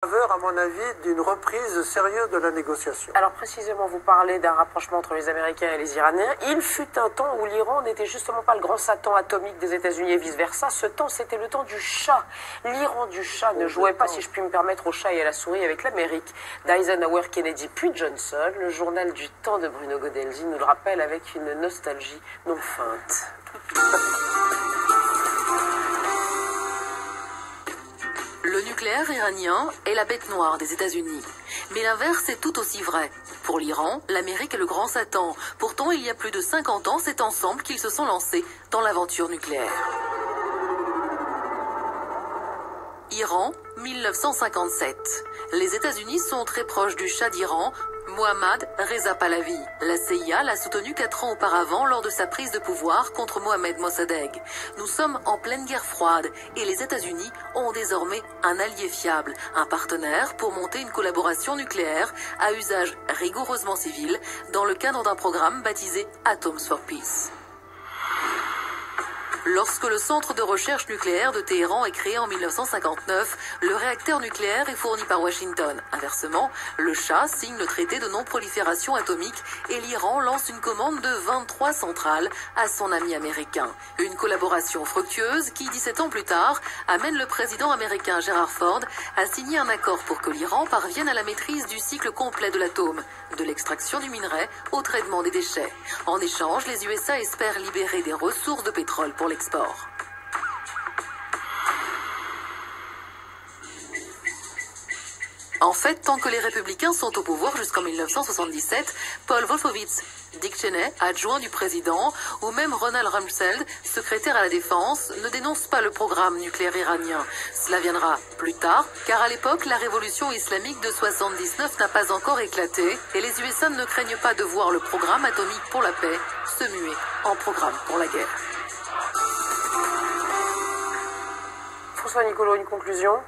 À mon avis, d'une reprise sérieuse de la négociation. Alors précisément, vous parlez d'un rapprochement entre les Américains et les Iraniens. Il fut un temps où l'Iran n'était justement pas le grand Satan atomique des États-Unis et vice-versa. Ce temps, c'était le temps du Shah. L'Iran du Shah ne jouait pas, si je puis me permettre, au chat et à la souris avec l'Amérique. D'Eisenhower, Kennedy puis Johnson, le journal du temps de Bruno Godelzi nous le rappelle avec une nostalgie non feinte. Le nucléaire iranien est la bête noire des États-Unis. Mais l'inverse est tout aussi vrai. Pour l'Iran, l'Amérique est le grand Satan. Pourtant, il y a plus de 50 ans, c'est ensemble qu'ils se sont lancés dans l'aventure nucléaire. Iran, 1957. Les États-Unis sont très proches du Shah d'Iran, Mohammad Reza Pahlavi. La CIA l'a soutenu 4 ans auparavant lors de sa prise de pouvoir contre Mohamed Mossadegh. Nous sommes en pleine guerre froide et les États-Unis ont désormais un allié fiable, un partenaire pour monter une collaboration nucléaire à usage rigoureusement civil dans le cadre d'un programme baptisé Atoms for Peace. Lorsque le centre de recherche nucléaire de Téhéran est créé en 1959, le réacteur nucléaire est fourni par Washington. Inversement, le Shah signe le traité de non-prolifération atomique et l'Iran lance une commande de 23 centrales à son ami américain. Une collaboration fructueuse qui, 17 ans plus tard, amène le président américain Gerald Ford à signer un accord pour que l'Iran parvienne à la maîtrise du cycle complet de l'atome, de l'extraction du minerai au traitement des déchets. En échange, les USA espèrent libérer des ressources de pétrole pour l'export. En fait, tant que les républicains sont au pouvoir jusqu'en 1977, Paul Wolfowitz, Dick Cheney, adjoint du président, ou même Ronald Rumsfeld, secrétaire à la défense, ne dénoncent pas le programme nucléaire iranien. Cela viendra plus tard, car à l'époque, la révolution islamique de 79 n'a pas encore éclaté, et les USA ne craignent pas de voir le programme atomique pour la paix se muer en programme pour la guerre. François Nicolo, une conclusion?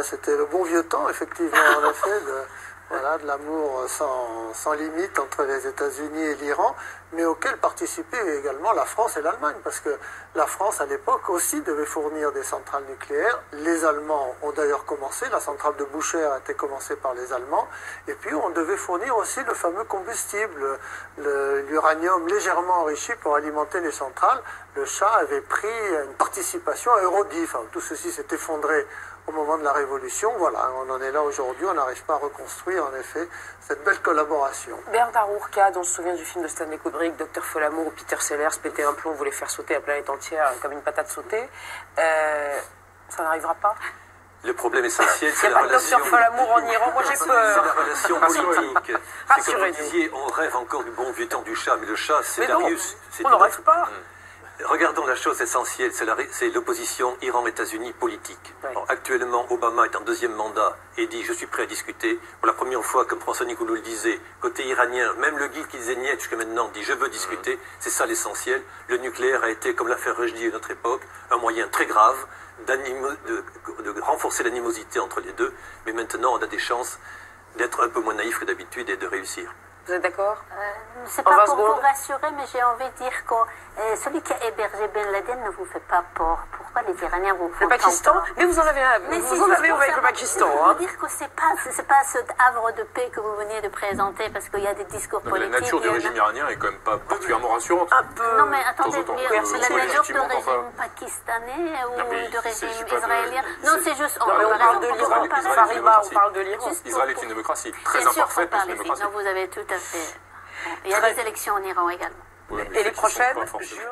C'était le bon vieux temps, effectivement, en effet, de l'amour sans limite entre les États-Unis et l'Iran, mais auquel participaient également la France et l'Allemagne, parce que la France, à l'époque, aussi devait fournir des centrales nucléaires. Les Allemands ont d'ailleurs commencé, la centrale de Boucher a été commencée par les Allemands, et puis on devait fournir aussi le fameux combustible, l'uranium légèrement enrichi pour alimenter les centrales. Le Shah avait pris une participation à Eurodif. Enfin, tout ceci s'est effondré au moment de la Révolution. Voilà, on en est là aujourd'hui, on n'arrive pas à reconstruire en effet cette belle collaboration. Bernard Ourcade, on se souvient du film de Stanley Kubrick, Dr Folamour, où Peter Sellers pétait un plomb, voulait faire sauter la planète entière comme une patate sautée. Ça n'arrivera pas? Le problème essentiel, c'est la la relation. Dr Folamour en Iran, moi j'ai peur. C'est la relation politique. C'est comme vous disiez, on rêve encore du bon vieux temps du Shah, mais le Shah, c'est Darius. On n'en rêve pas. Regardons la chose essentielle, c'est l'opposition Iran-États-Unis politique. Ouais. Alors, actuellement, Obama est en deuxième mandat et dit « je suis prêt à discuter ». Pour la première fois, comme François Nicolo le disait, côté iranien, même le guide qui disait niet jusqu'à maintenant dit « je veux discuter ». C'est ça l'essentiel. Le nucléaire a été, comme l'affaire Rushdie à notre époque, un moyen très grave de renforcer l'animosité entre les deux. Mais maintenant, on a des chances d'être un peu moins naïf que d'habitude et de réussir. Vous êtes d'accord? C'est pas pour vous rassurer, mais j'ai envie de dire que celui qui a hébergé Ben Laden ne vous fait pas peur. Pourquoi les Iraniens vous font le Pakistan? Mais vous en avez un. Vous en avez avec le Pakistan. Je veux dire que c'est pas cet havre de paix que vous veniez de présenter, parce qu'il y a des discours politiques. La nature du régime iranien est quand même pas particulièrement rassurante. Un peu. Non mais attendez, c'est la nature du légitimement, régime pakistanais ou du régime s'agit pas israélien? de- Non, c'est juste. Non, mais on parle de l'Iran. Fariba, on parle de l'Iran. Israël est une démocratie, très Bien sûr, imparfaite, mais c'est une démocratie. non, vous avez tout à fait. Il y a des élections en Iran également. Oui, mais Et les qui sont pas prochaines? forcément-